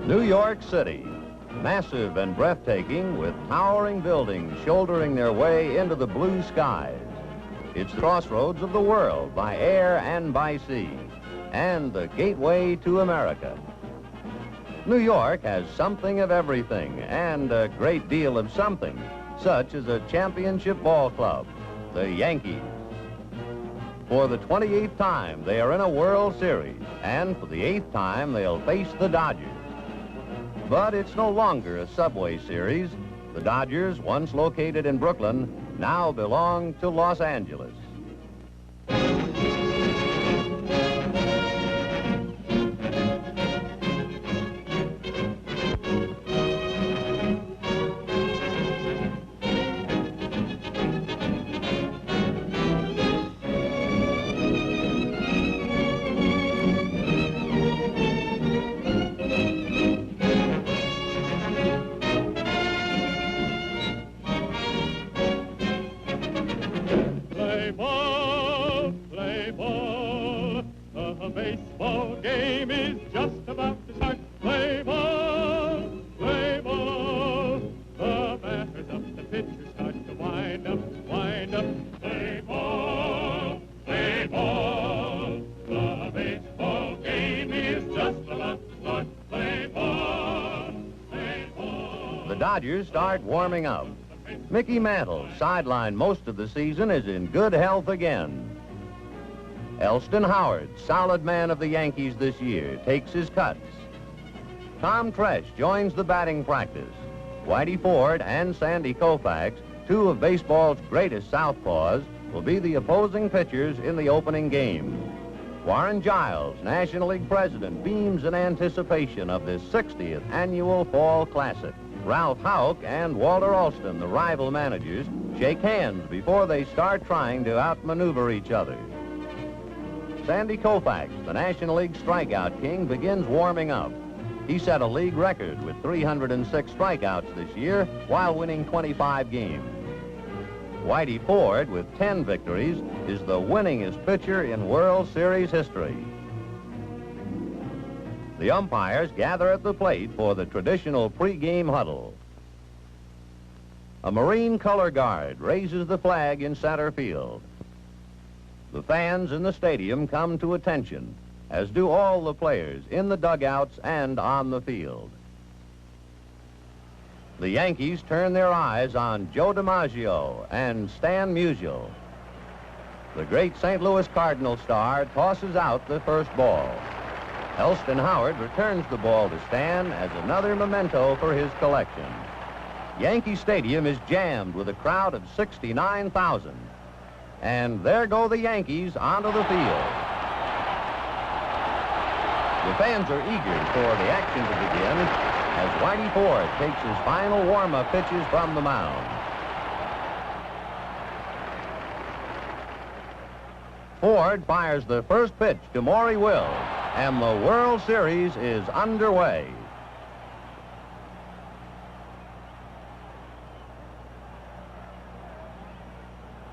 New York City, massive and breathtaking, with towering buildings shouldering their way into the blue skies. It's the crossroads of the world by air and by sea, and the gateway to America. New York has something of everything and a great deal of something, such as a championship ball club, the Yankees. For the 28th time, they are in a World Series, and for the 8th time, they'll face the Dodgers. But it's no longer a subway series. The Dodgers, once located in Brooklyn, now belong to Los Angeles. Baseball game is just about to start. Play ball, play ball. The batter's up, the pitcher starts to wind up, wind up. Play ball, play ball. The baseball game is just about to start. Play ball, play ball. The Dodgers start warming up. Mickey Mantle, sidelined most of the season, is in good health again. Elston Howard, solid man of the Yankees this year, takes his cuts. Tom Tresh joins the batting practice. Whitey Ford and Sandy Koufax, two of baseball's greatest southpaws, will be the opposing pitchers in the opening game. Warren Giles, National League president, beams in anticipation of this 60th annual Fall Classic. Ralph Houck and Walter Alston, the rival managers, shake hands before they start trying to outmaneuver each other. Sandy Koufax, the National League strikeout king, begins warming up. He set a league record with 306 strikeouts this year while winning 25 games. Whitey Ford, with 10 victories, is the winningest pitcher in World Series history. The umpires gather at the plate for the traditional pregame huddle. A Marine color guard raises the flag in center field. The fans in the stadium come to attention, as do all the players in the dugouts and on the field. The Yankees turn their eyes on Joe DiMaggio and Stan Musial. The great St. Louis Cardinal star tosses out the first ball. Elston Howard returns the ball to Stan as another memento for his collection. Yankee Stadium is jammed with a crowd of 69,000. And there go the Yankees onto the field. The fans are eager for the action to begin as Whitey Ford takes his final warm-up pitches from the mound. Ford fires the first pitch to Maury Will, and the World Series is underway.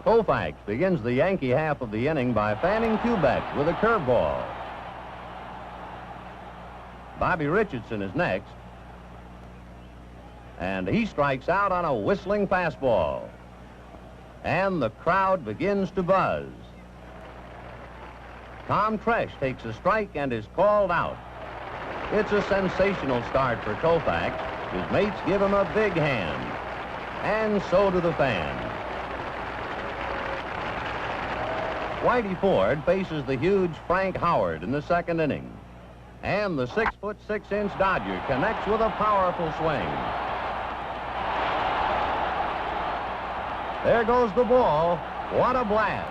Koufax begins the Yankee half of the inning by fanning Koufax with a curveball. Bobby Richardson is next, and he strikes out on a whistling fastball. And the crowd begins to buzz. Tom Tresh takes a strike and is called out. It's a sensational start for Koufax. His mates give him a big hand, and so do the fans. Whitey Ford faces the huge Frank Howard in the second inning. And the 6'6" Dodger connects with a powerful swing. There goes the ball. What a blast.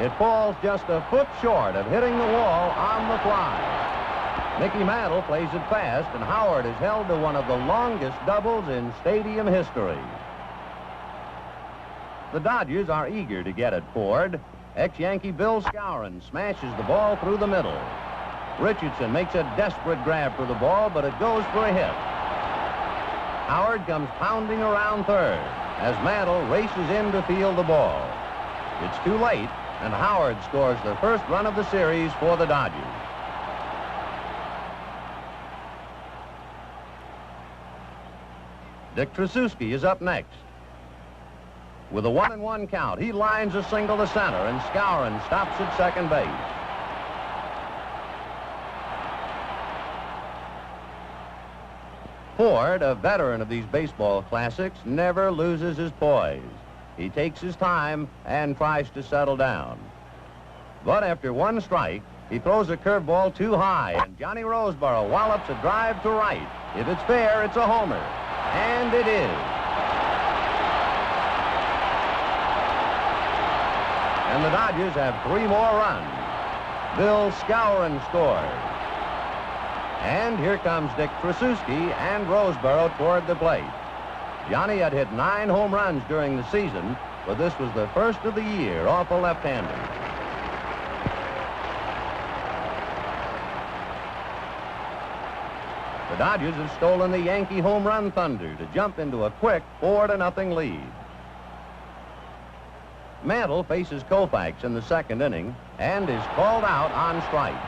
It falls just a foot short of hitting the wall on the fly. Mickey Mantle plays it fast, and Howard is held to one of the longest doubles in stadium history. The Dodgers are eager to get at Ford. Ex-Yankee Bill Skowron smashes the ball through the middle. Richardson makes a desperate grab for the ball, but it goes for a hit. Howard comes pounding around third as Mantle races in to field the ball. It's too late, and Howard scores the first run of the series for the Dodgers. Dick Tracewski is up next. With a 1-1 count, he lines a single to center, and Skowron stops at second base. Ford, a veteran of these baseball classics, never loses his poise. He takes his time and tries to settle down. But after one strike, he throws a curveball too high, and Johnny Roseboro wallops a drive to right. If it's fair, it's a homer. And it is. And the Dodgers have 3 more runs. Bill Skowron scores. And here comes Dick Tracewski and Roseboro toward the plate. Johnny had hit 9 home runs during the season, but this was the first of the year off a left-hander. The Dodgers have stolen the Yankee home run thunder to jump into a quick 4-0 lead. Mantle faces Koufax in the second inning and is called out on strike.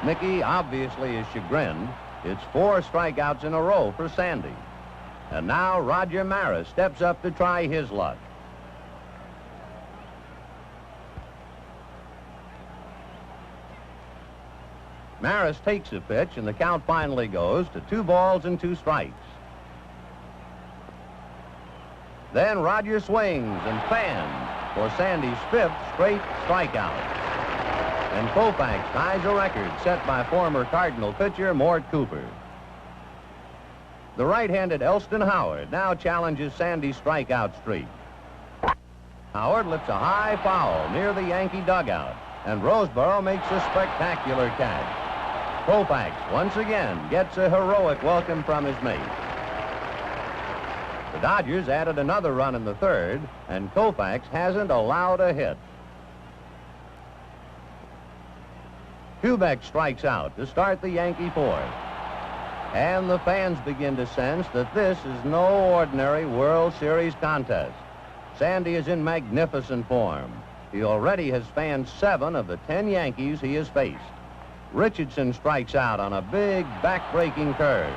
Mickey obviously is chagrined. It's 4 strikeouts in a row for Sandy. And now Roger Maris steps up to try his luck. Maris takes a pitch, and the count finally goes to 2 balls and 2 strikes. Then Roger swings and fans for Sandy's 5th straight strikeout. And Koufax ties a record set by former Cardinal pitcher Mort Cooper. The right-handed Elston Howard now challenges Sandy's strikeout streak. Howard lifts a high foul near the Yankee dugout, and Roseboro makes a spectacular catch. Koufax once again gets a heroic welcome from his mate. The Dodgers added another run in the third, and Koufax hasn't allowed a hit. Koufax strikes out to start the Yankee 4th. And the fans begin to sense that this is no ordinary World Series contest. Sandy is in magnificent form. He already has fanned 7 of the 10 Yankees he has faced. Richardson strikes out on a big back-breaking curve.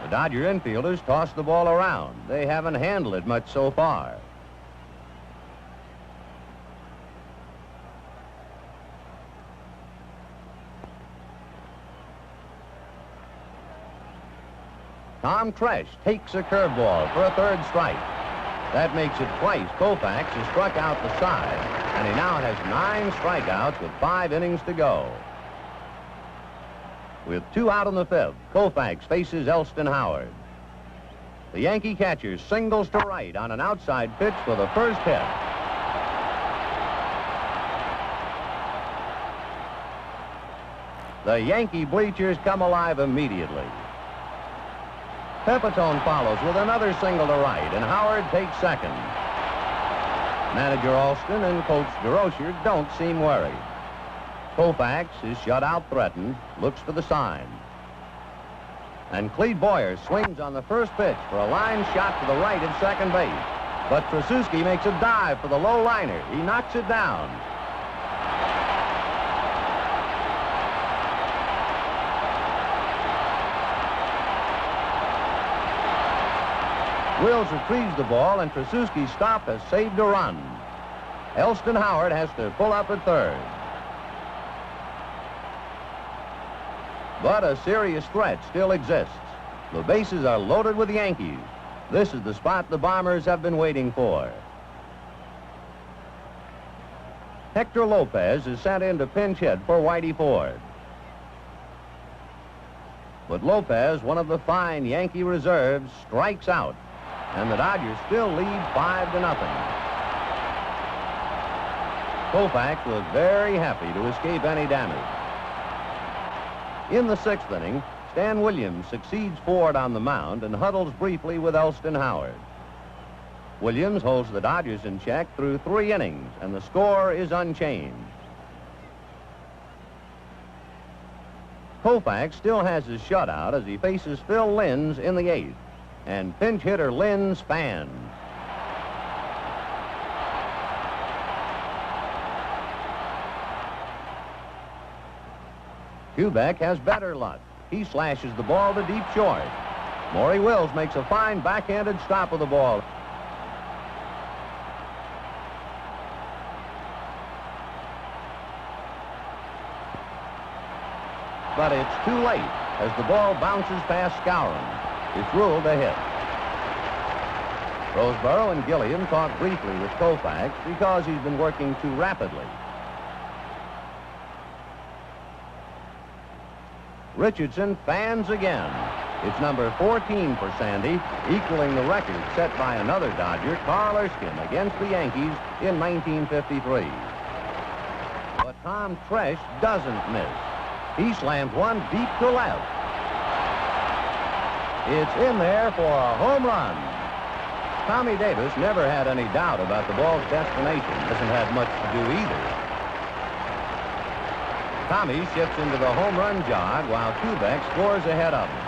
The Dodger infielders toss the ball around. They haven't handled it much so far. Tom Tresh takes a curveball for a 3rd strike. That makes it twice Koufax has struck out the side, and he now has 9 strikeouts with 5 innings to go. With 2 out in the 5th, Koufax faces Elston Howard. The Yankee catcher singles to right on an outside pitch for the first hit. The Yankee bleachers come alive immediately. Pepitone follows with another single to right, and Howard takes second. Manager Alston and Coach DeRocher don't seem worried. Koufax, his shutout threatened, looks for the sign. And Clete Boyer swings on the first pitch for a line shot to the right at second base. But Tracewski makes a dive for the low liner. He knocks it down. Wills retrieves the ball, and Tracewski's stop has saved a run. Elston Howard has to pull up at 3rd. But a serious threat still exists. The bases are loaded with Yankees. This is the spot the Bombers have been waiting for. Hector Lopez is sent in to pinch hit for Whitey Ford. But Lopez, one of the fine Yankee reserves, strikes out, and the Dodgers still lead 5-0. Koufax was very happy to escape any damage. In the 6th inning, Stan Williams succeeds Ford on the mound and huddles briefly with Elston Howard. Williams holds the Dodgers in check through 3 innings, and the score is unchanged. Koufax still has his shutout as he faces Phil Linz in the 8th, and pinch hitter Linz fans. Koufax has better luck. He slashes the ball to deep short. Maury Wills makes a fine backhanded stop of the ball. But it's too late as the ball bounces past Skowron. It's ruled a hit. Roseboro and Gilliam talk briefly with Koufax because he's been working too rapidly. Richardson fans again. It's number 14 for Sandy, equaling the record set by another Dodger, Carl Erskine, against the Yankees in 1953. But Tom Tresh doesn't miss. He slams one deep to left. It's in there for a home run. Tommy Davis never had any doubt about the ball's destination. Hasn't had much to do either. Tommy shifts into the home run jog while Koufax scores ahead of him.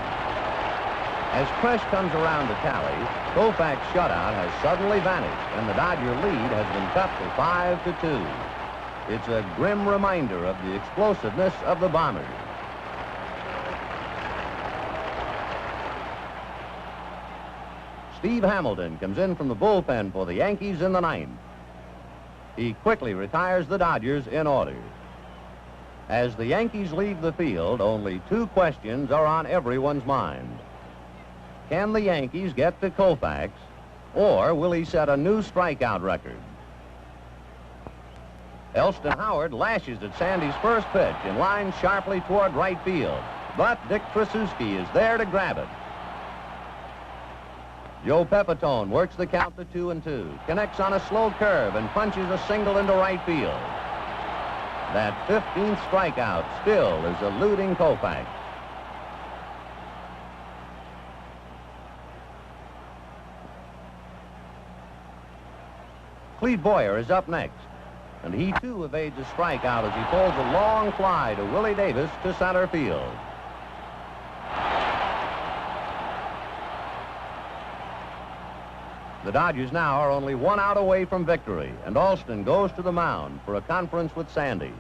As Tresh comes around to tally, Koufax's shutout has suddenly vanished, and the Dodger lead has been cut to 5-2. It's a grim reminder of the explosiveness of the Bombers. Steve Hamilton comes in from the bullpen for the Yankees in the ninth. He quickly retires the Dodgers in order. As the Yankees leave the field, only two questions are on everyone's mind. Can the Yankees get to Koufax, or will he set a new strikeout record? Elston Howard lashes at Sandy's first pitch and lines sharply toward right field, but Dick Tracewski is there to grab it. Joe Pepitone works the count to 2-2, connects on a slow curve and punches a single into right field. That 15th strikeout still is eluding Koufax. Clete Boyer is up next, and he too evades a strikeout as he pulls a long fly to Willie Davis to center field. The Dodgers now are only 1 out away from victory, and Alston goes to the mound for a conference with Sandy.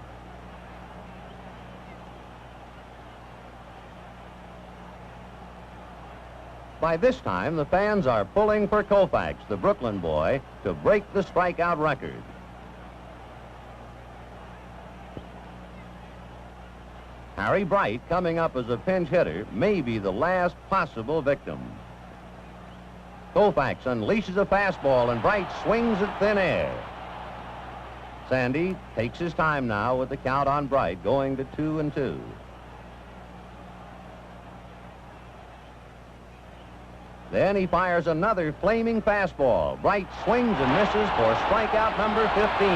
By this time, the fans are pulling for Koufax, the Brooklyn boy, to break the strikeout record. Harry Bright, coming up as a pinch hitter, may be the last possible victim. Koufax unleashes a fastball, and Bright swings at thin air. Sandy takes his time now with the count on Bright, going to 2-2. Then he fires another flaming fastball. Bright swings and misses for strikeout number 15.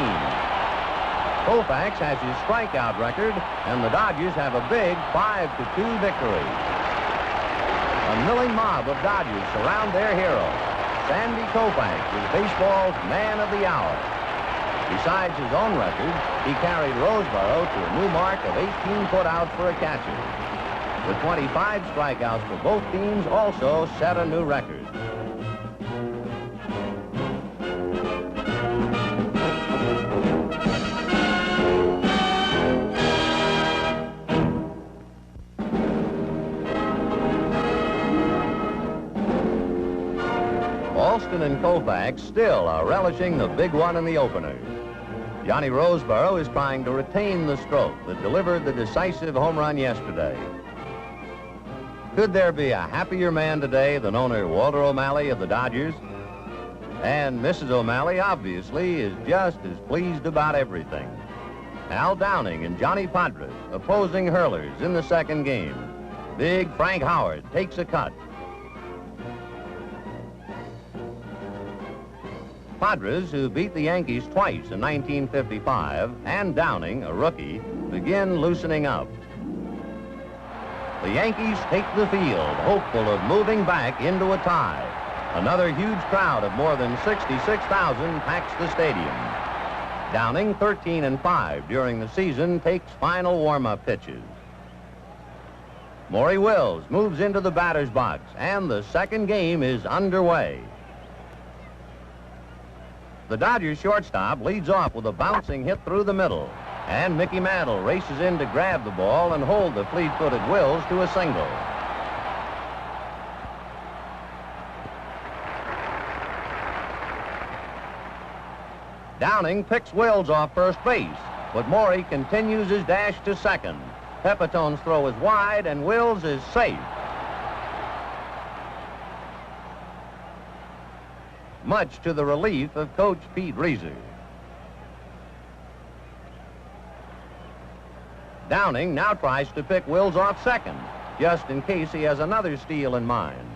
Koufax has his strikeout record, and the Dodgers have a big 5-2 victory. A milling mob of Dodgers surround their hero. Sandy Koufax is baseball's man of the hour. Besides his own record, he carried Roseboro to a new mark of 18 putouts for a catcher. The 25 strikeouts for both teams also set a new record. Alston and Koufax still are relishing the big one in the opener. Johnny Roseboro is trying to retain the stroke that delivered the decisive home run yesterday. Could there be a happier man today than owner Walter O'Malley of the Dodgers? And Mrs. O'Malley, obviously, is just as pleased about everything. Al Downing and Johnny Padres opposing hurlers in the second game. Big Frank Howard takes a cut. Padres, who beat the Yankees twice in 1955, and Downing, a rookie, begin loosening up. The Yankees take the field, hopeful of moving back into a tie. Another huge crowd of more than 66,000 packs the stadium. Downing, 13-5 during the season, takes final warm-up pitches. Maury Wills moves into the batter's box, and the second game is underway. The Dodgers shortstop leads off with a bouncing hit through the middle, and Mickey Mantle races in to grab the ball and hold the fleet-footed Wills to a single. Downing picks Wills off first base, but Morey continues his dash to second. Pepitone's throw is wide, and Wills is safe. Much to the relief of Coach Pete Reeser. Downing now tries to pick Wills off second, just in case he has another steal in mind.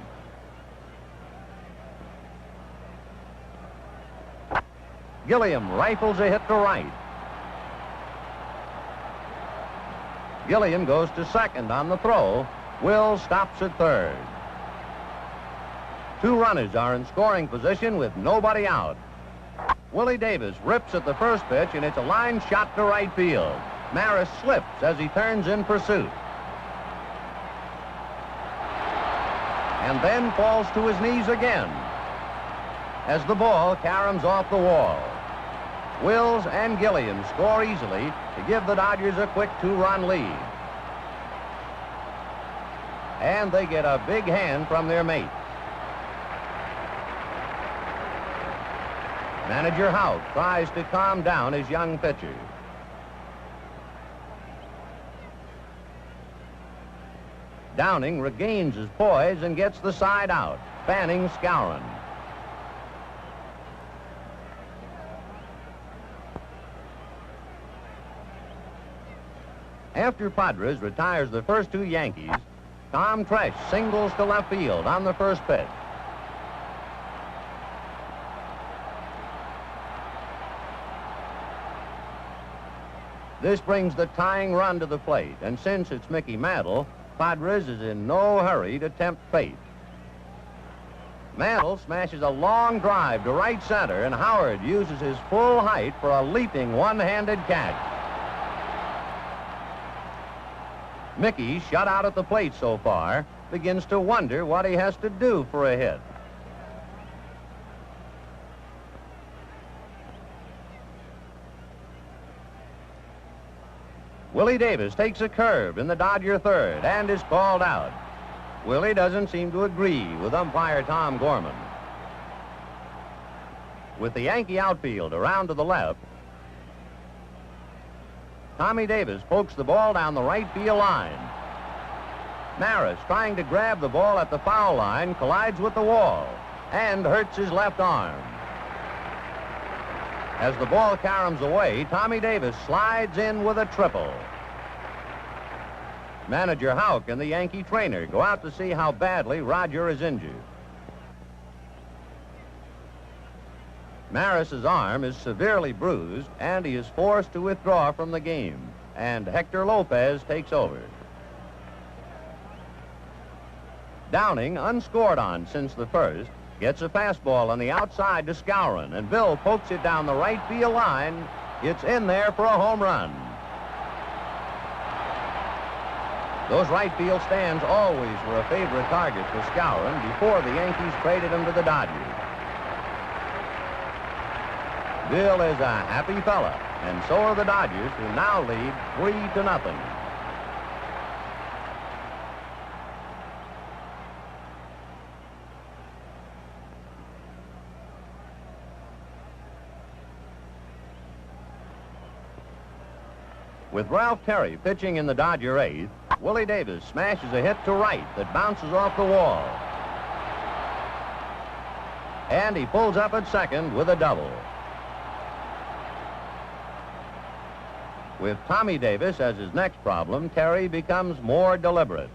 Gilliam rifles a hit to right. Gilliam goes to second on the throw. Wills stops at third. Two runners are in scoring position with nobody out. Willie Davis rips at the first pitch, and it's a line shot to right field. Maris slips as he turns in pursuit. And then falls to his knees again as the ball caroms off the wall. Wills and Gilliam score easily to give the Dodgers a quick two-run lead. And they get a big hand from their mates. Manager Houck tries to calm down his young pitcher. Downing regains his poise and gets the side out. Fanning scouring. After Padres retires the first two Yankees, Tom Tresh singles to left field on the first pitch. This brings the tying run to the plate, and since it's Mickey Mantle, Padres is in no hurry to tempt fate. Mantle smashes a long drive to right center, and Howard uses his full height for a leaping one-handed catch. Mickey, shut out at the plate so far, begins to wonder what he has to do for a hit. Willie Davis takes a curve in the Dodger third and is called out. Willie doesn't seem to agree with umpire Tom Gorman. With the Yankee outfield around to the left, Tommy Davis pokes the ball down the right field line. Maris, trying to grab the ball at the foul line, collides with the wall and hurts his left arm. As the ball caroms away, Tommy Davis slides in with a triple. Manager Houck and the Yankee trainer go out to see how badly Roger is injured. Maris's arm is severely bruised, and he is forced to withdraw from the game, and Hector Lopez takes over. Downing, unscored on since the first, gets a fastball on the outside to Skowron, and Bill pokes it down the right field line. It's in there for a home run. Those right field stands always were a favorite target for Skowron before the Yankees traded him to the Dodgers. Bill is a happy fella, and so are the Dodgers, who now lead 3-0. With Ralph Terry pitching in the Dodger eighth, Willie Davis smashes a hit to right that bounces off the wall. And he pulls up at second with a double. With Tommy Davis as his next problem, Terry becomes more deliberate.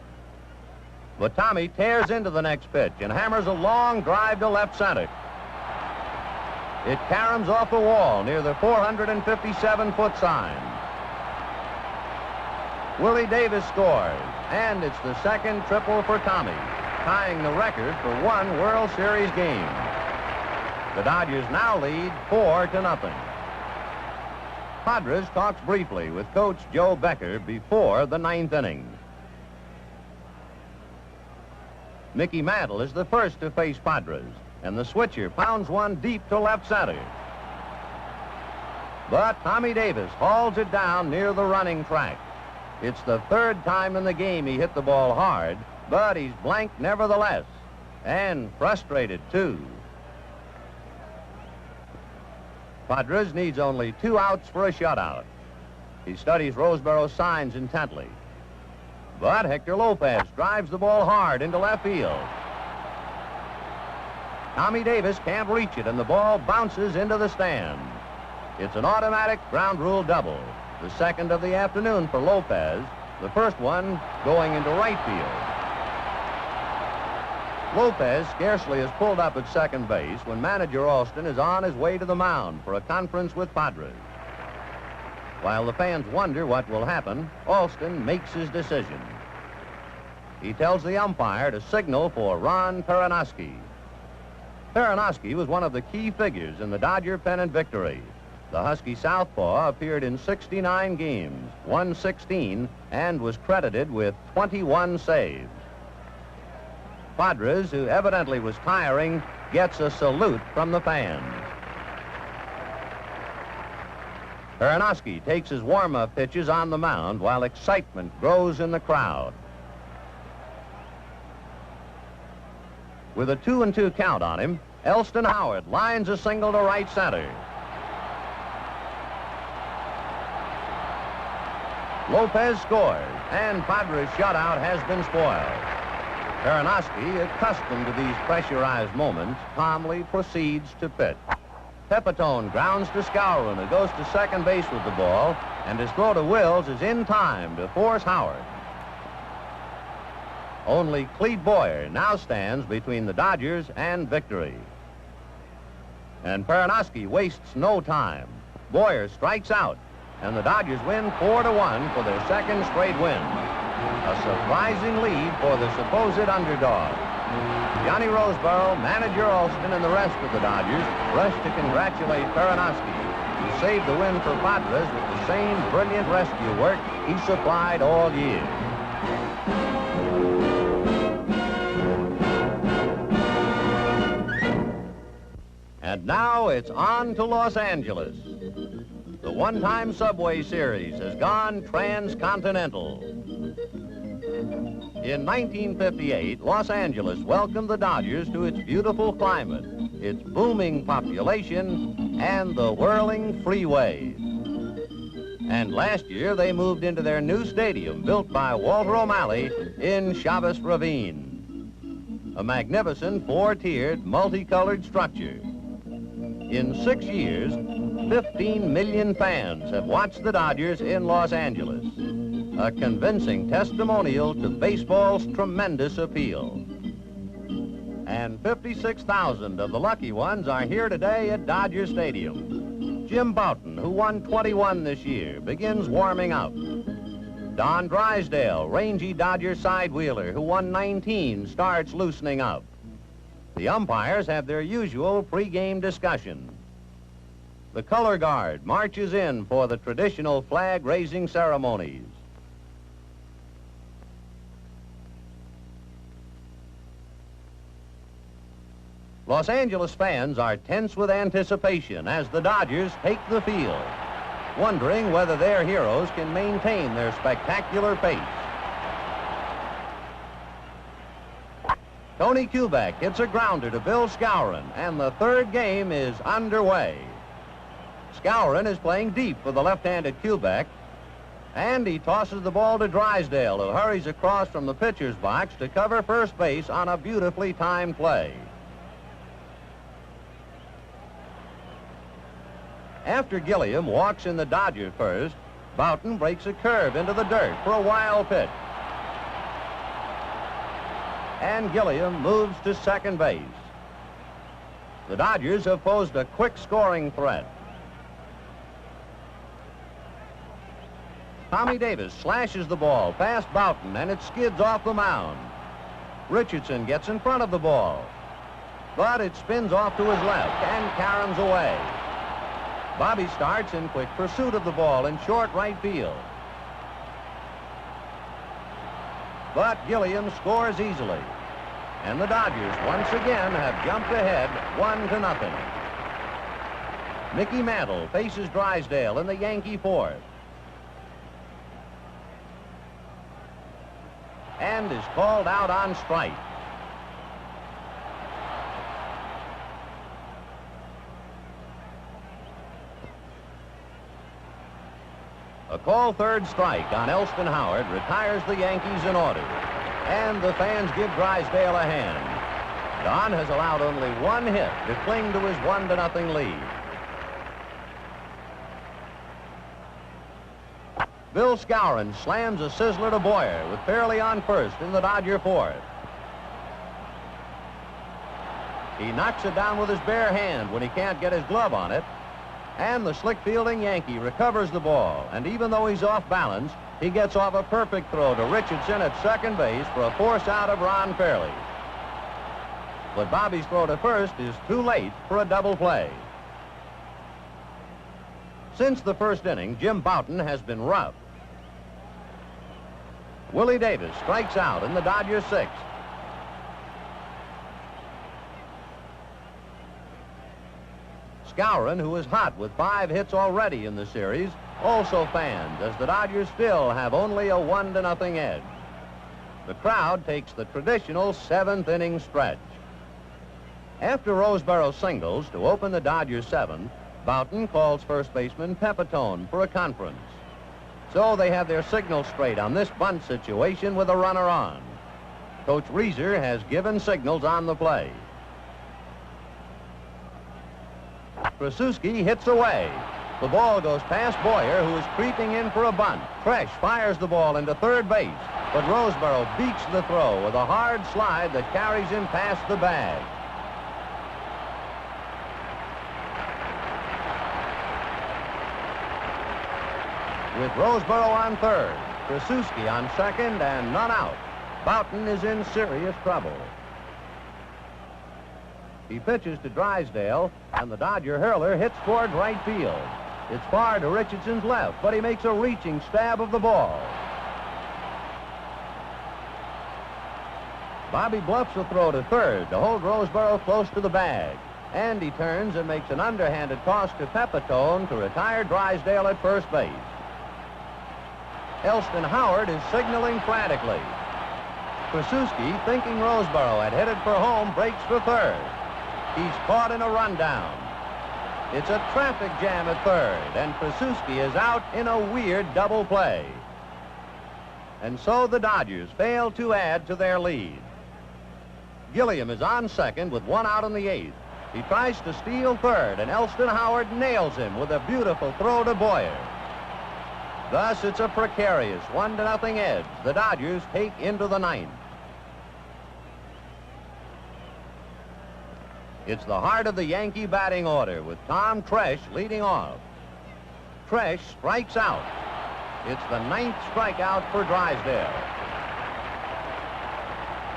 But Tommy tears into the next pitch and hammers a long drive to left center. It caroms off the wall near the 457-foot sign. Willie Davis scores, and it's the second triple for Tommy, tying the record for one World Series game. The Dodgers now lead 4-0. Padres talks briefly with Coach Joe Becker before the ninth inning. Mickey Mantle is the first to face Padres, and the switcher pounds one deep to left center. But Tommy Davis hauls it down near the running track. It's the third time in the game he hit the ball hard, but he's blanked nevertheless, and frustrated too. Padres needs only 2 outs for a shutout. He studies Roseborough's signs intently. But Hector Lopez drives the ball hard into left field. Tommy Davis can't reach it, and the ball bounces into the stand. It's an automatic ground rule double, the second of the afternoon for Lopez, the first one going into right field. Lopez scarcely has pulled up at second base when manager Alston is on his way to the mound for a conference with Padres. While the fans wonder what will happen, Alston makes his decision. He tells the umpire to signal for Ron Perranoski. Perranoski was one of the key figures in the Dodger pennant victory. The Husky southpaw appeared in 69 games, won 16, and was credited with 21 saves. Padres, who evidently was tiring, gets a salute from the fans. Perranoski takes his warm-up pitches on the mound while excitement grows in the crowd. With a 2-2 count on him, Elston Howard lines a single to right center. Lopez scores, and Padres' shutout has been spoiled. Perranoski, accustomed to these pressurized moments, calmly proceeds to pitch. Pepitone grounds to Skowron, who goes to second base with the ball, and his throw to Wills is in time to force Howard. Only Clete Boyer now stands between the Dodgers and victory. And Perranoski wastes no time. Boyer strikes out, and the Dodgers win 4-1 for their second straight win. A surprising lead for the supposed underdog. Johnny Roseborough, manager Alston, and the rest of the Dodgers rush to congratulate Perranoski, who saved the win for Padres with the same brilliant rescue work he supplied all year. And now it's on to Los Angeles. The one-time Subway Series has gone transcontinental. In 1958, Los Angeles welcomed the Dodgers to its beautiful climate, its booming population, and the whirling freeways. And last year, they moved into their new stadium built by Walter O'Malley in Chavez Ravine. A magnificent 4-tiered, multicolored structure. In 6 years, 15 million fans have watched the Dodgers in Los Angeles. A convincing testimonial to baseball's tremendous appeal. And 56,000 of the lucky ones are here today at Dodger Stadium. Jim Bouton, who won 21 this year, begins warming up. Don Drysdale, rangy Dodger side-wheeler, who won 19, starts loosening up. The umpires have their usual pregame discussion. The color guard marches in for the traditional flag-raising ceremonies. Los Angeles fans are tense with anticipation as the Dodgers take the field, wondering whether their heroes can maintain their spectacular pace. Tony Koufax hits a grounder to Bill Skowron, and the third game is underway. Skowron is playing deep for the left-handed Koufax, and he tosses the ball to Drysdale, who hurries across from the pitcher's box to cover first base on a beautifully timed play. After Gilliam walks in the Dodger first, Bouton breaks a curve into the dirt for a wild pitch. And Gilliam moves to second base. The Dodgers have posed a quick scoring threat. Tommy Davis slashes the ball past Bouton, and it skids off the mound. Richardson gets in front of the ball, but it spins off to his left and caroms away. Bobby starts in quick pursuit of the ball in short right field. But Gilliam scores easily, and the Dodgers once again have jumped ahead 1-0. Mickey Mantle faces Drysdale in the Yankee fourth, and is called out on strike. call third strike on Elston Howard retires the Yankees in order. And the fans give Drysdale a hand. Don has allowed only one hit to cling to his 1-0 lead. Bill Skowron slams a sizzler to Boyer with Fairley on first in the Dodger fourth. He knocks it down with his bare hand when he can't get his glove on it. And the slick fielding Yankee recovers the ball. And even though he's off balance, he gets off a perfect throw to Richardson at second base for a force out of Ron Fairley. But Bobby's throw to first is too late for a double play. Since the first inning, Jim Bouton has been rough. Willie Davis strikes out in the Dodgers' sixth. Skowron, who is hot with 5 hits already in the series, also fans as the Dodgers still have only a 1-0 edge. The crowd takes the traditional 7th inning stretch. After Roseboro singles to open the Dodgers' 7th, Bouton calls first baseman Pepitone for a conference. So they have their signal straight on this bunt situation with a runner on. Coach Reeser has given signals on the play. Krasuski hits away. The ball goes past Boyer, who is creeping in for a bunt. Tresh fires the ball into third base, but Roseboro beats the throw with a hard slide that carries him past the bag. With Roseboro on third, Krasuski on second, and none out, Bouton is in serious trouble. He pitches to Drysdale, and the Dodger hurler hits toward right field. It's far to Richardson's left, but he makes a reaching stab of the ball. Bobby bluffs a throw to third to hold Roseboro close to the bag. And he turns and makes an underhanded toss to Pepitone to retire Drysdale at first base. Elston Howard is signaling frantically. Krasuski, thinking Roseboro had headed for home, breaks for third. He's caught in a rundown. It's a traffic jam at third, and Krasuski is out in a weird double play. And so the Dodgers fail to add to their lead. Gilliam is on second with 1 out in the 8th. He tries to steal third, and Elston Howard nails him with a beautiful throw to Boyer. Thus, it's a precarious 1-0 edge the Dodgers take into the 9th. It's the heart of the Yankee batting order with Tom Tresh leading off. Tresh strikes out. It's the 9th strikeout for Drysdale.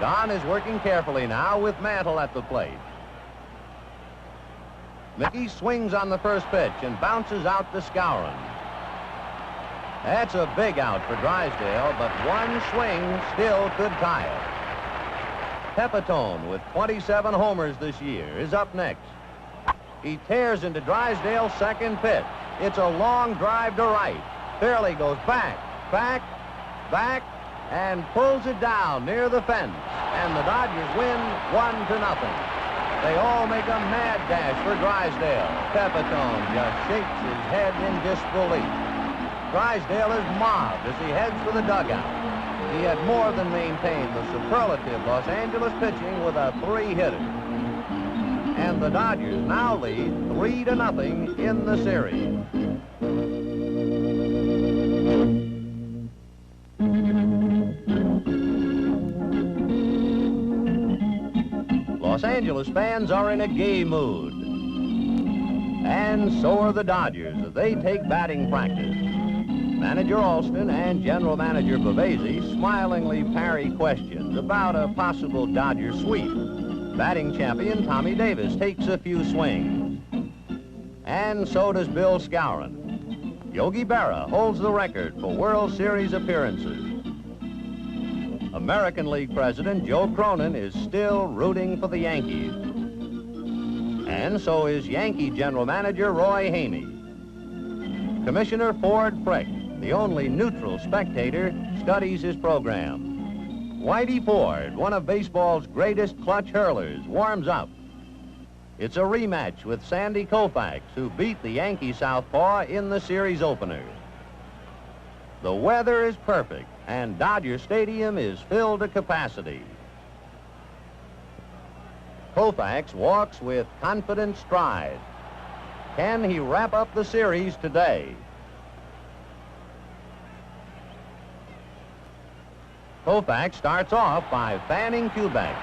Don is working carefully now with Mantle at the plate. Mickey swings on the first pitch and bounces out to Skowron. That's a big out for Drysdale, but one swing still could tie it. Pepitone, with 27 homers this year, is up next. He tears into Drysdale's second pitch. It's a long drive to right. Fairley goes back, and pulls it down near the fence. And the Dodgers win 1-0. They all make a mad dash for Drysdale. Pepitone just shakes his head in disbelief. Drysdale is mobbed as he heads for the dugout. He had more than maintained the superlative Los Angeles pitching with a 3-hitter. And the Dodgers now lead 3-0 in the series. Los Angeles fans are in a gay mood. And so are the Dodgers as they take batting practice. Manager Alston and General Manager Bavesi smilingly parry questions about a possible Dodger sweep. Batting champion Tommy Davis takes a few swings. And so does Bill Skowron. Yogi Berra holds the record for World Series appearances. American League President Joe Cronin is still rooting for the Yankees. And so is Yankee General Manager Roy Haney. Commissioner Ford Frick, the only neutral spectator, studies his program. Whitey Ford, one of baseball's greatest clutch hurlers, warms up. It's a rematch with Sandy Koufax, who beat the Yankee southpaw in the series opener. The weather is perfect, and Dodger Stadium is filled to capacity. Koufax walks with confident stride. Can he wrap up the series today? Koufax starts off by fanning Koufax.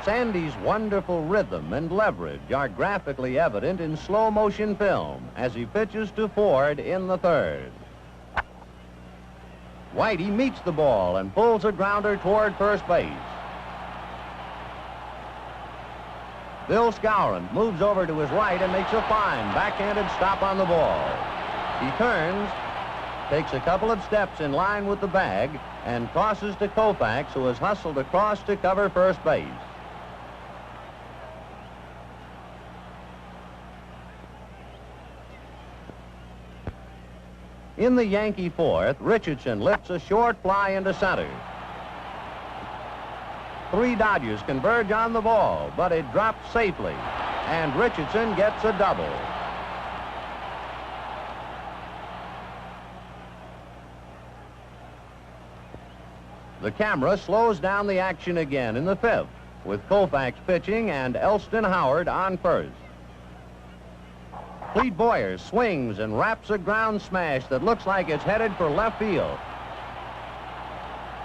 Sandy's wonderful rhythm and leverage are graphically evident in slow-motion film as he pitches to Ford in the third. Whitey meets the ball and pulls a grounder toward first base. Bill Skowron moves over to his right and makes a fine backhanded stop on the ball. He turns, takes a couple of steps in line with the bag, and tosses to Koufax, who has hustled across to cover first base. In the Yankee fourth, Richardson lifts a short fly into center. Three Dodgers converge on the ball, but it drops safely, and Richardson gets a double. The camera slows down the action again in the fifth, with Koufax pitching and Elston Howard on first. Clete Boyer swings and wraps a ground smash that looks like it's headed for left field.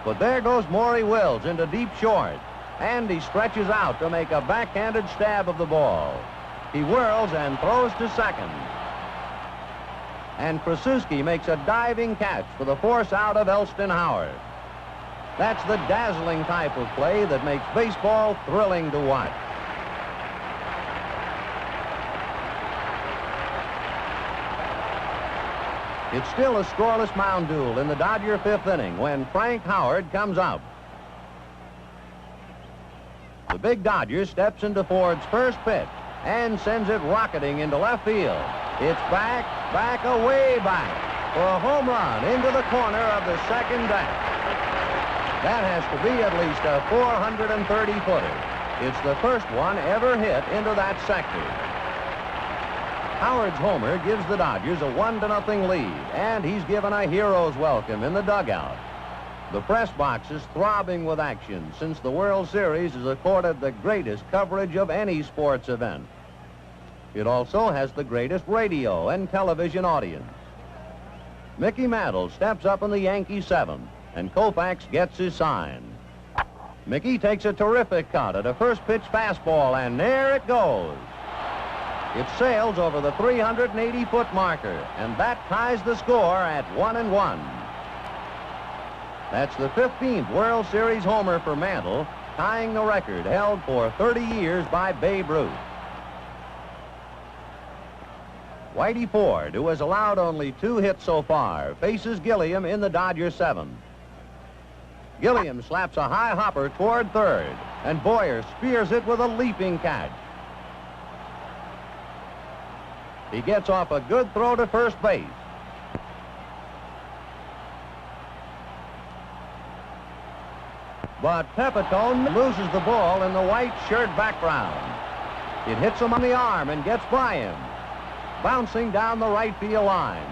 But there goes Maury Wills into deep short, and he stretches out to make a backhanded stab of the ball. He whirls and throws to second. And Krasuski makes a diving catch for the force out of Elston Howard. That's the dazzling type of play that makes baseball thrilling to watch. It's still a scoreless mound duel in the Dodger fifth inning when Frank Howard comes out. The big Dodger steps into Ford's first pitch and sends it rocketing into left field. It's back, away back for a home run into the corner of the second deck. That has to be at least a 430-footer. It's the first one ever hit into that sector. Howard's homer gives the Dodgers a 1-0 lead, and he's given a hero's welcome in the dugout. The press box is throbbing with action since the World Series has accorded the greatest coverage of any sports event. It also has the greatest radio and television audience. Mickey Mantle steps up in the Yankee seventh, and Koufax gets his sign. Mickey takes a terrific cut at a first pitch fastball, and there it goes. It sails over the 380-foot marker, and that ties the score at 1-1. That's the 15th World Series homer for Mantle, tying the record held for 30 years by Babe Ruth. Whitey Ford, who has allowed only 2 hits so far, faces Gilliam in the Dodger seventh. Gilliam slaps a high hopper toward third, and Boyer spears it with a leaping catch. He gets off a good throw to first base. But Pepitone loses the ball in the white shirt background. It hits him on the arm and gets by him, bouncing down the right field line.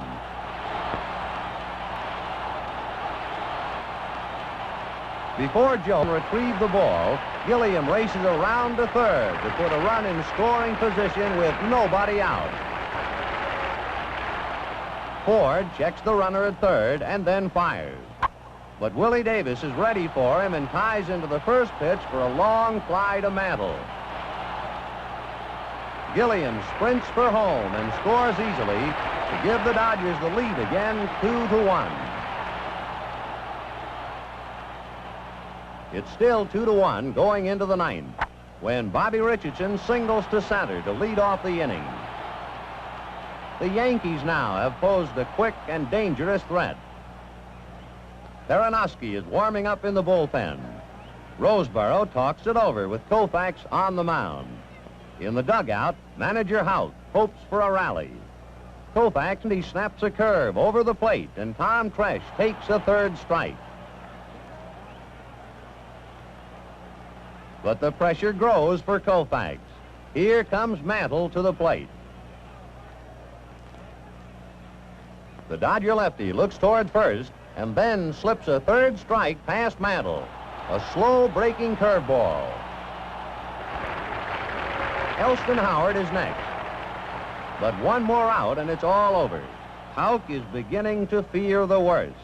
Before Joe retrieved the ball, Gilliam races around to third to put a run in scoring position with nobody out. Ford checks the runner at third and then fires. But Willie Davis is ready for him and ties into the first pitch for a long fly to Mantle. Gilliam sprints for home and scores easily to give the Dodgers the lead again, 2-1. It's still 2-1 going into the ninth when Bobby Richardson singles to center to lead off the inning. The Yankees now have posed a quick and dangerous threat. Aronofsky is warming up in the bullpen. Roseboro talks it over with Koufax on the mound. In the dugout, manager Hout hopes for a rally. Koufax, and he snaps a curve over the plate, and Tom Tresh takes a third strike. But the pressure grows for Koufax. Here comes Mantle to the plate. The Dodger lefty looks toward first and then slips a third strike past Mantle. A slow breaking curveball. Elston Howard is next. But one more out and it's all over. Houck is beginning to fear the worst.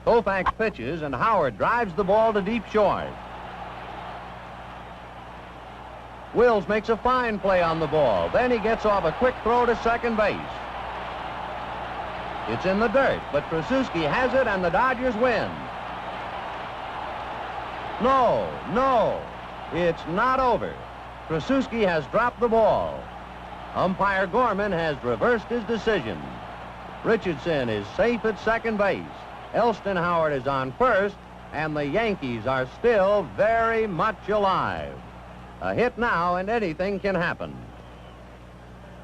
Koufax pitches and Howard drives the ball to deep short. Wills makes a fine play on the ball. Then he gets off a quick throw to second base. It's in the dirt, but Krasuski has it and the Dodgers win. No, it's not over. Krasuski has dropped the ball. Umpire Gorman has reversed his decision. Richardson is safe at second base. Elston Howard is on first, and the Yankees are still very much alive. A hit now, and anything can happen.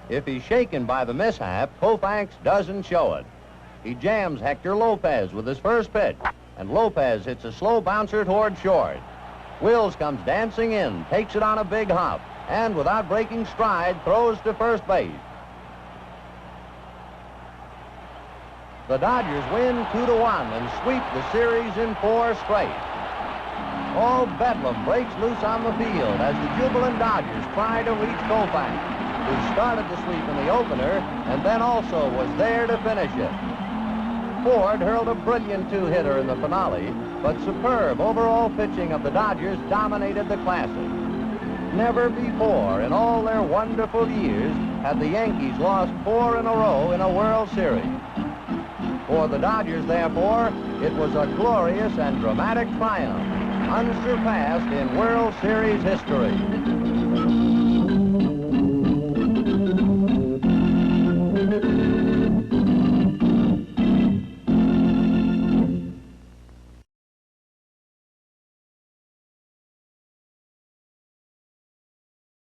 If he's shaken by the mishap, Koufax doesn't show it. He jams Hector Lopez with his first pitch, and Lopez hits a slow bouncer toward short. Wills comes dancing in, takes it on a big hop, and without breaking stride, throws to first base. The Dodgers win 2-1 and sweep the series in 4 straight. All bedlam breaks loose on the field as the jubilant Dodgers try to reach Koufax, who started the sweep in the opener and then also was there to finish it. Ford hurled a brilliant 2-hitter in the finale, but superb overall pitching of the Dodgers dominated the Classic. Never before in all their wonderful years had the Yankees lost 4 in a row in a World Series. For the Dodgers, therefore, it was a glorious and dramatic triumph, unsurpassed in World Series history.